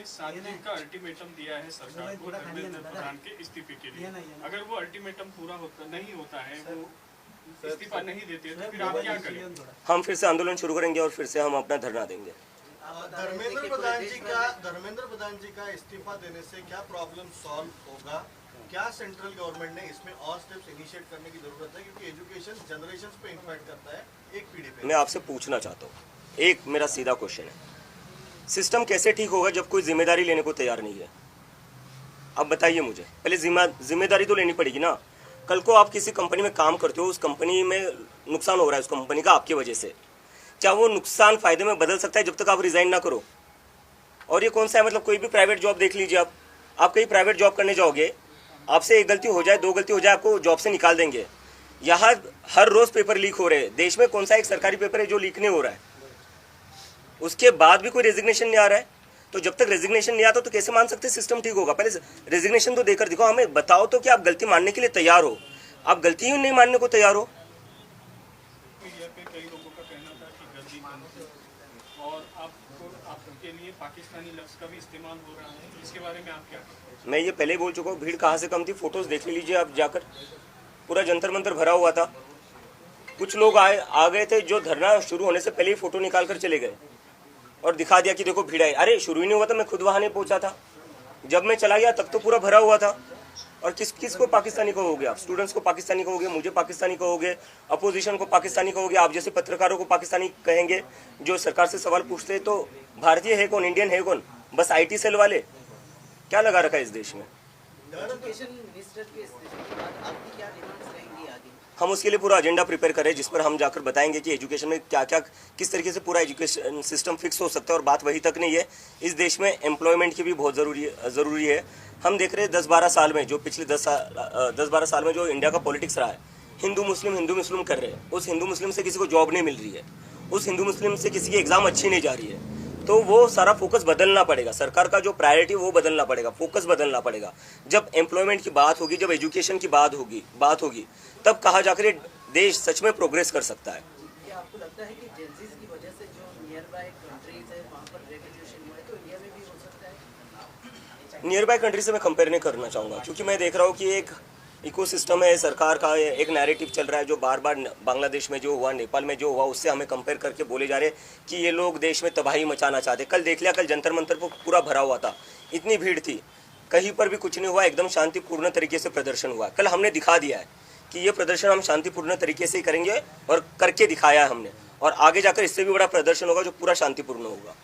ने 7 दिन का अल्टीमेटम दिया है सरकार को धर्मेंद्र प्रधान के इस्तीफे के लिए। अगर वो अल्टीमेटम पूरा नहीं होता है, वो इस्तीफा नहीं देते हैं, तो फिर आप क्या करें? हम फिर से आंदोलन शुरू करेंगे और फिर से हम अपना धरना देंगे। धर्मेंद्र प्रधान जी का इस्तीफा देने से क्या प्रॉब्लम सॉल्व होगा? क्या सेंट्रल गवर्नमेंट ने इसमें और स्टेप्स इनिशिएट करने की जरूरत है, क्योंकि एजुकेशन जनरेशंस पे इम्पैक्ट करता है, एक पीढ़ी पे। मैं आपसे पूछना चाहता हूँ, एक मेरा सीधा क्वेश्चन है, सिस्टम कैसे ठीक होगा जब कोई जिम्मेदारी लेने को तैयार नहीं है? अब बताइए मुझे, पहले जिम्मेदारी तो लेनी पड़ेगी ना। कल को आप किसी कंपनी में काम करते हो, उस कंपनी में नुकसान हो रहा है उस कंपनी का आपकी वजह से, क्या वो नुकसान फायदे में बदल सकता है जब तक आप रिजाइन ना करो? और ये कौन सा है, मतलब कोई भी प्राइवेट जॉब देख लीजिए, आप कहीं प्राइवेट जॉब करने जाओगे, आपसे एक गलती हो जाए, दो गलती हो जाए, आपको जॉब से निकाल देंगे। यहाँ हर रोज पेपर लीक हो रहे हैं, देश में कौन सा एक सरकारी पेपर है जो लीक नहीं हो रहा है? उसके बाद भी कोई रेजिग्नेशन नहीं आ रहा है, तो जब तक रेजिग्नेशन नहीं आता तो कैसे मान सकते सिस्टम ठीक होगा? पहले रेजिग्नेशन तो देकर दिखाओ, हमें बताओ तो कि आप गलती मानने के लिए तैयार हो। आप गलती ही नहीं मानने को तैयार हो। मीडिया पे कई लोगों का कहना था कि गर्दी बंद हो, और आपके लिए पाकिस्तानी लफ्ज का भी इस्तेमाल हो रहा है, इसके बारे में आप क्या कहें? मैं ये पहले ही बोल चुका हूँ, भीड़ कहाँ से कम थी, फोटोज देख लीजिए आप जाकर, पूरा जंतर मंतर भरा हुआ था। कुछ लोग आ गए थे जो धरना शुरू होने से पहले ही फोटो निकाल कर चले गए और दिखा दिया कि देखो भीड़ आई। अरे शुरू ही नहीं हुआ था, मैं खुद वहां नहीं पहुंचा था, जब मैं चला गया तब तो पूरा भरा हुआ था। और किस को पाकिस्तानी कहोगे आप? स्टूडेंट्स को पाकिस्तानी कहोगे, मुझे पाकिस्तानी कहोगे, अपोजिशन को पाकिस्तानी कहोगे, आप जैसे पत्रकारों को पाकिस्तानी कहेंगे जो सरकार से सवाल पूछते हैं। तो भारतीय है कौन, इंडियन है कौन? बस IT सेल वाले। क्या लगा रखा है इस देश में? हम उसके लिए पूरा एजेंडा प्रिपेयर करें, जिस पर हम जाकर बताएंगे कि एजुकेशन में क्या क्या, किस तरीके से पूरा एजुकेशन सिस्टम फिक्स हो सकता है। और बात वही तक नहीं है, इस देश में एम्प्लॉयमेंट की भी बहुत ज़रूरी है। हम देख रहे हैं 10-12 साल में, जो पिछले 10-12 साल में जो इंडिया का पॉलिटिक्स रहा है, हिंदू मुस्लिम कर रहे हैं। उस हिंदू मुस्लिम से किसी को जॉब नहीं मिल रही है, उस हिंदू मुस्लिम से किसी की एग्ज़ाम अच्छी नहीं जा रही है। तो वो सारा फोकस बदलना पड़ेगा, सरकार का जो प्रायोरिटी वो बदलना पड़ेगा, फोकस बदलना पड़ेगा। जब एम्प्लॉयमेंट की बात होगी, जब एजुकेशन की बात होगी, तब कहा जाकर देश सच में प्रोग्रेस कर सकता है। क्या आपको लगता है कि जेंजीज की वजह से जो नियर बाय कंट्रीज है वहाँ पर रेवोल्यूशन हुआ है, तो इंडिया में भी हो सकता है? नियर बाय कंट्री से मैं कंपेयर नहीं करना चाहूँगा, क्योंकि मैं देख रहा हूँ कि एक इकोसिस्टम है, सरकार का एक नैरेटिव चल रहा है जो बार बार बांग्लादेश में जो हुआ, नेपाल में जो हुआ, उससे हमें कंपेयर करके बोले जा रहे कि ये लोग देश में तबाही मचाना चाहते। कल देख लिया, कल जंतर मंतर पर पूरा भरा हुआ था, इतनी भीड़ थी, कहीं पर भी कुछ नहीं हुआ, एकदम शांतिपूर्ण तरीके से प्रदर्शन हुआ। कल हमने दिखा दिया है कि ये प्रदर्शन हम शांतिपूर्ण तरीके से ही करेंगे, और करके दिखाया है हमने, और आगे जाकर इससे भी बड़ा प्रदर्शन होगा जो पूरा शांतिपूर्ण होगा।